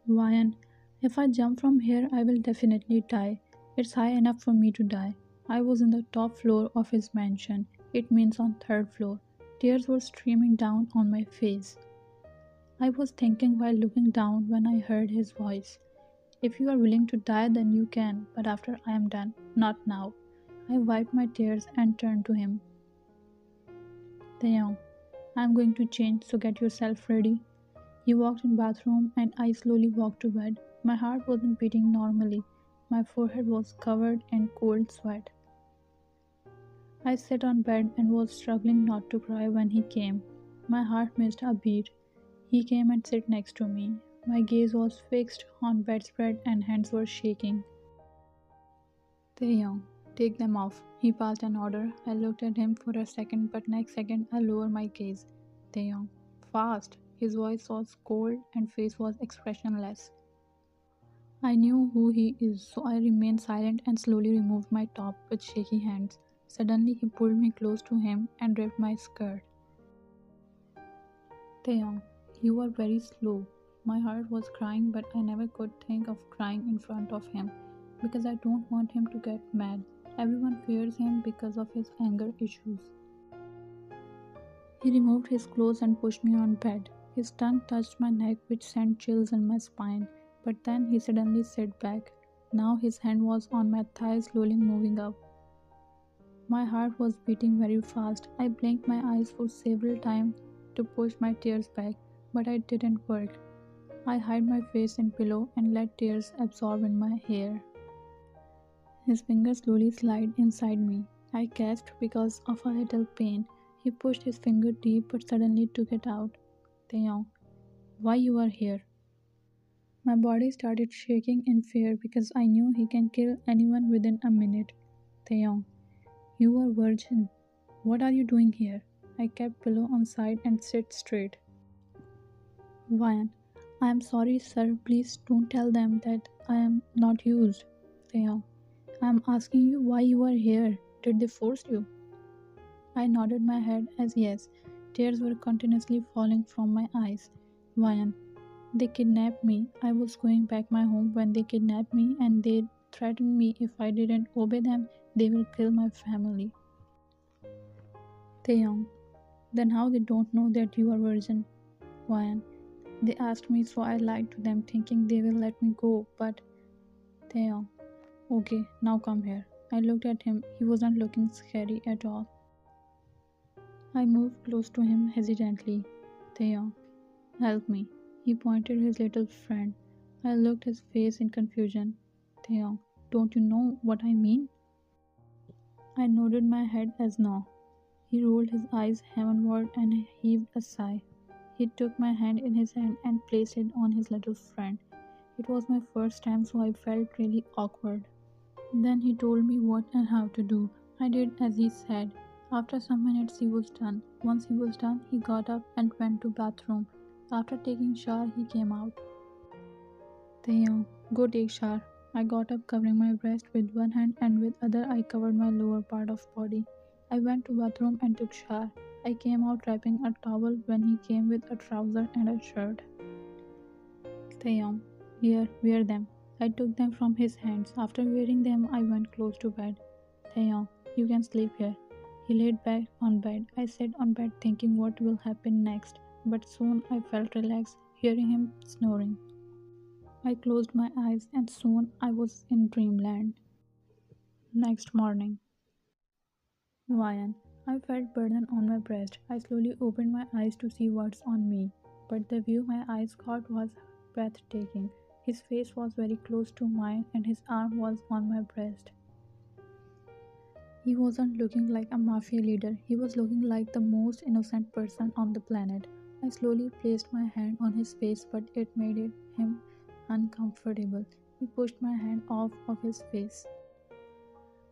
Ryan, if I jump from here, I will definitely die. It's high enough for me to die. I was in the top floor of his mansion. It means on third floor. Tears were streaming down on my face. I was thinking while looking down when I heard his voice. If you are willing to die, then you can, but after I am done, not now. I wiped my tears and turned to him. Taeyong, I am going to change, so get yourself ready. He walked in bathroom and I slowly walked to bed. My heart wasn't beating normally. My forehead was covered in cold sweat. I sat on bed and was struggling not to cry when he came. My heart missed a beat. He came and sat next to me. My gaze was fixed on bedspread and hands were shaking. Taehyung, take them off. He passed an order. I looked at him for a second, but next second I lowered my gaze. Taehyung, fast. His voice was cold and face was expressionless. I knew who he is, so I remained silent and slowly removed my top with shaky hands. Suddenly he pulled me close to him and ripped my skirt. Taeyong, you are very slow. My heart was crying, but I never could think of crying in front of him because I don't want him to get mad. Everyone fears him because of his anger issues. He removed his clothes and pushed me on bed. His tongue touched my neck, which sent chills in my spine. But then he suddenly sat back. Now his hand was on my thigh, slowly moving up. My heart was beating very fast. I blinked my eyes for several times to push my tears back, but it didn't work. I hid my face in pillow and let tears absorb in my hair. His fingers slowly slid inside me. I gasped because of a little pain. He pushed his finger deep but suddenly took it out. Taeyong, why you are here? My body started shaking in fear because I knew he can kill anyone within a minute. Taeyong, you are virgin. What are you doing here? I kept pillow on side and sit straight. Ryan, I am sorry, sir. Please don't tell them that I am not used. Taeyong, I am asking you why you are here. Did they force you? I nodded my head as yes. Tears were continuously falling from my eyes. Ryan, they kidnapped me. I was going back my home when they kidnapped me and they threatened me if I didn't obey them, they will kill my family. Taeyong, then how they don't know that you are virgin? Ryan, they asked me so I lied to them thinking they will let me go, but Taeyong, okay, now come here. I looked at him. He wasn't looking scary at all. I moved close to him hesitantly. Taeyong, help me. He pointed his little friend. I looked his face in confusion. Taeyong, don't you know what I mean? I nodded my head as no. He rolled his eyes heavenward and heaved a sigh. He took my hand in his hand and placed it on his little friend. It was my first time, so I felt really awkward. Then he told me what and how to do. I did as he said. After some minutes he was done. Once he was done, he got up and went to bathroom. After taking shower, he came out. Taeyong, go take shower. I got up covering my breast with one hand and with other I covered my lower part of body. I went to bathroom and took shower. I came out wrapping a towel when he came with a trouser and a shirt. Taeyong, here, wear them. I took them from his hands. After wearing them, I went close to bed. Taeyong, you can sleep here. He laid back on bed. I sat on bed thinking what will happen next, but soon I felt relaxed, hearing him snoring. I closed my eyes and soon I was in dreamland. Next morning, Ryan. I felt burden on my breast. I slowly opened my eyes to see what's on me, but the view my eyes caught was breathtaking. His face was very close to mine and his arm was on my breast. He wasn't looking like a mafia leader, he was looking like the most innocent person on the planet. I slowly placed my hand on his face, but it made him uncomfortable. He pushed my hand off of his face.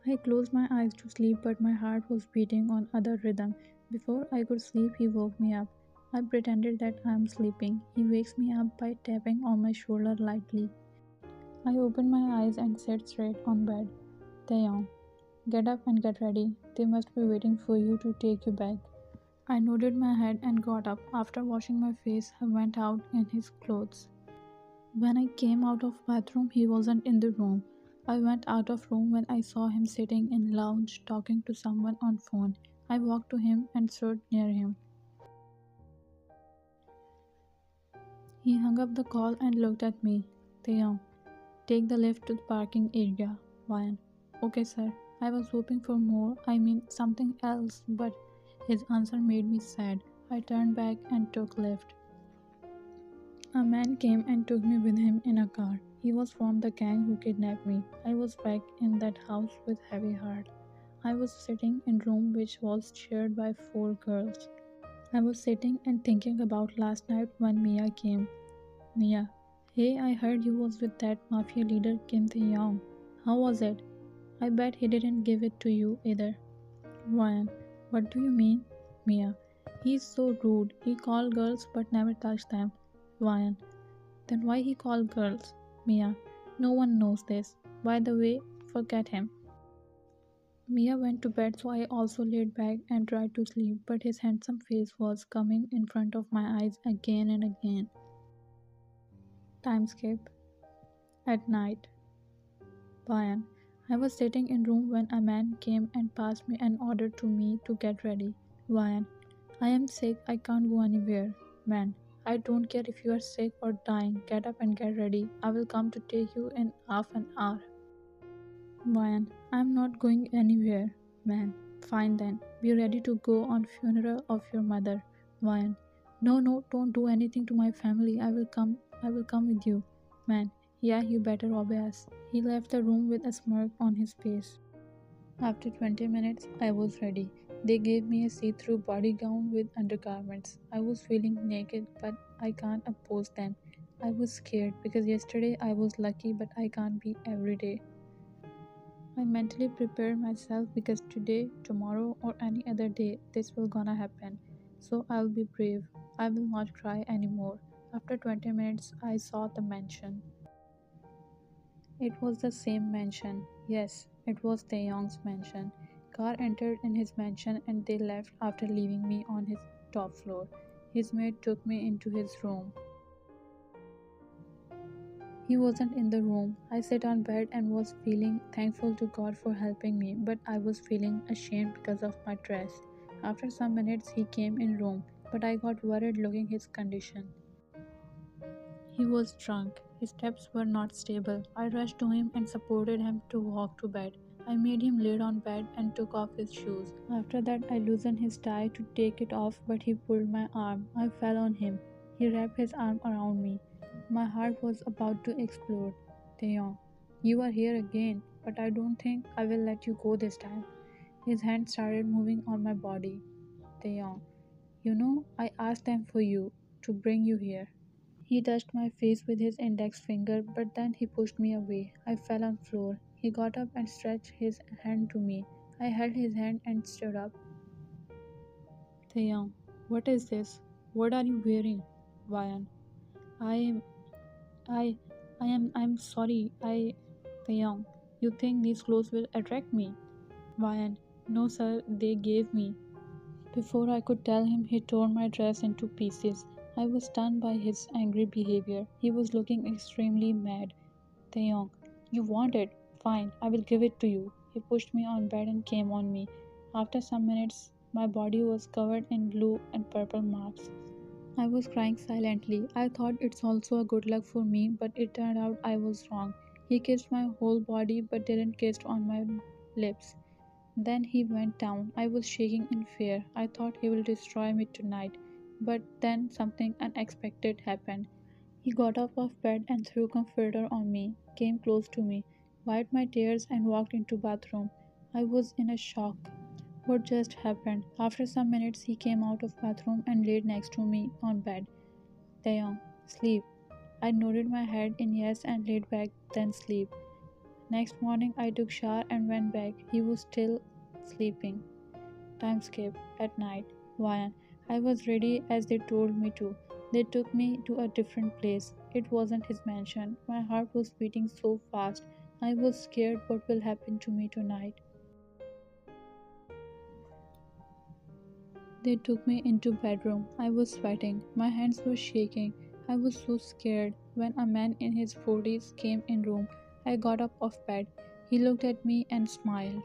I closed my eyes to sleep, but my heart was beating on other rhythm. Before I could sleep, he woke me up. I pretended that I am sleeping. He wakes me up by tapping on my shoulder lightly. I opened my eyes and sat straight on bed. Taeyong, get up and get ready. They must be waiting for you to take you back. I nodded my head and got up. After washing my face, I went out in his clothes. When I came out of bathroom, he wasn't in the room. I went out of room when I saw him sitting in lounge talking to someone on phone. I walked to him and stood near him. He hung up the call and looked at me. Taeyong, take the lift to the parking area. Ryan. Okay, sir. I was hoping for more, I mean something else, but his answer made me sad. I turned back and took lift. A man came and took me with him in a car. He was from the gang who kidnapped me. I was back in that house with heavy heart. I was sitting in room which was shared by four girls. I was sitting and thinking about last night when Mia came. Mia, hey, I heard you was with that mafia leader Kim Tae-young. How was it? I bet he didn't give it to you either. Ryan, what do you mean? Mia, he's so rude. He called girls but never touched them. Ryan, then why he called girls? Mia, no one knows this. By the way, forget him. Mia went to bed, so I also laid back and tried to sleep, but his handsome face was coming in front of my eyes again and again. Time skip. At night. Bayan. I was sitting in room when a man came and passed me an order to me to get ready. Bayan. I am sick, I can't go anywhere. Man. I don't care if you are sick or dying. Get up and get ready. I will come to take you in half an hour. Bayan. I am not going anywhere. Man. Fine then. Be ready to go on funeral of your mother. Bayan. No, no, don't do anything to my family. I will come with you. Man. Yeah, you better obey us. He left the room with a smirk on his face. After 20 minutes, I was ready. They gave me a see through body gown with undergarments. I was feeling naked, but I can't oppose them. I was scared because yesterday I was lucky, but I can't be every day. I mentally prepared myself because today, tomorrow, or any other day, this will gonna happen. So I'll be brave. I will not cry anymore. After 20 minutes, I saw the mansion. It was the same mansion. Yes, it was Taehyung's mansion. Car entered in his mansion and they left after leaving me on his top floor. His maid took me into his room. He wasn't in the room. I sat on bed and was feeling thankful to God for helping me, but I was feeling ashamed because of my dress. After some minutes he came in room, but I got worried looking his condition. He was drunk. His steps were not stable. I rushed to him and supported him to walk to bed. I made him lay on bed and took off his shoes. After that, I loosened his tie to take it off, but he pulled my arm. I fell on him. He wrapped his arm around me. My heart was about to explode. Taehyung, you are here again, but I don't think I will let you go this time. His hand started moving on my body. Taehyung, you know, I asked them for you, to bring you here. He touched my face with his index finger, but then he pushed me away. I fell on floor. He got up and stretched his hand to me. I held his hand and stood up. Taeyang, what is this? What are you wearing? Vayan. I am I I'm sorry. Taeyang, you think these clothes will attract me? Vayan. No sir, they gave me. Before I could tell him, he tore my dress into pieces. I was stunned by his angry behavior. He was looking extremely mad. Taeyong, you want it? Fine, I will give it to you. He pushed me on bed and came on me. After some minutes, my body was covered in blue and purple marks. I was crying silently. I thought it's also a good luck for me, but it turned out I was wrong. He kissed my whole body but didn't kiss on my lips. Then he went down. I was shaking in fear. I thought he will destroy me tonight. But then something unexpected happened. He got up of bed and threw a comforter on me, came close to me, wiped my tears and walked into bathroom. I was in a shock. What just happened? After some minutes he came out of bathroom and laid next to me on bed. Taeyong, sleep. I nodded my head in yes and laid back, then sleep. Next morning I took shower and went back. He was still sleeping. Time skip. At night. Ryan. I was ready as they told me to. They took me to a different place. It wasn't his mansion. My heart was beating so fast. I was scared what will happen to me tonight. They took me into bedroom. I was sweating. My hands were shaking. I was so scared when a man in his 40s came in room. I got up off bed. He looked at me and smiled.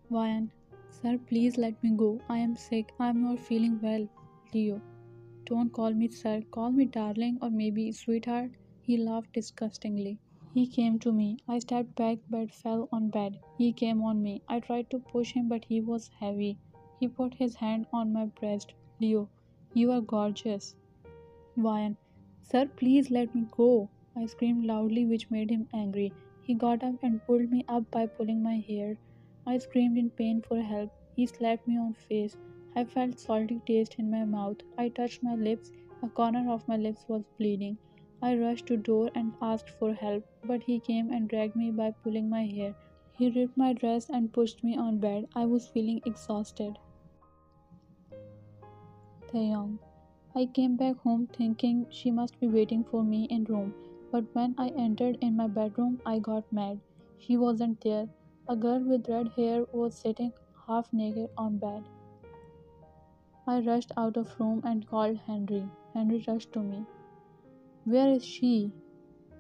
Ryan, sir, please let me go. I am sick. I am not feeling well. Leo, don't call me sir. Call me darling or maybe sweetheart. He laughed disgustingly. He came to me. I stepped back but fell on bed. He came on me. I tried to push him but he was heavy. He put his hand on my breast. Leo, you are gorgeous. Ryan, sir, please let me go. I screamed loudly, which made him angry. He got up and pulled me up by pulling my hair. I screamed in pain for help. He slapped me on face. I felt salty taste in my mouth. I touched my lips. A corner of my lips was bleeding. I rushed to door and asked for help, but he came and dragged me by pulling my hair. He ripped my dress and pushed me on bed. I was feeling exhausted. Taehyung. I came back home thinking she must be waiting for me in room, but when I entered in my bedroom I got mad. She wasn't there. A girl with red hair was sitting half naked on bed. I rushed out of room and called Henry. Henry rushed to me. Where is she?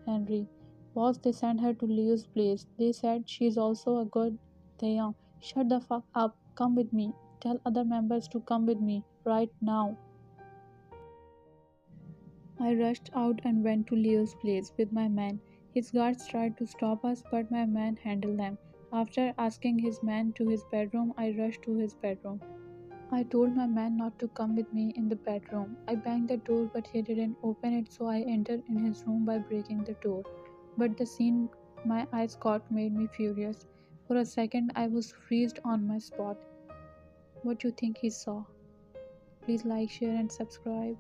Henry. Boss, they sent her to Leo's place. They said she's also a good Taeyong. Shut the fuck up. Come with me. Tell other members to come with me right now. I rushed out and went to Leo's place with my man. His guards tried to stop us, but my man handled them. After asking his man to his bedroom, I rushed to his bedroom. I told my man not to come with me in the bedroom. I banged the door, but he didn't open it, so I entered in his room by breaking the door. But the scene my eyes caught made me furious. For a second, I was freezed on my spot. What do you think he saw? Please like, share, and subscribe.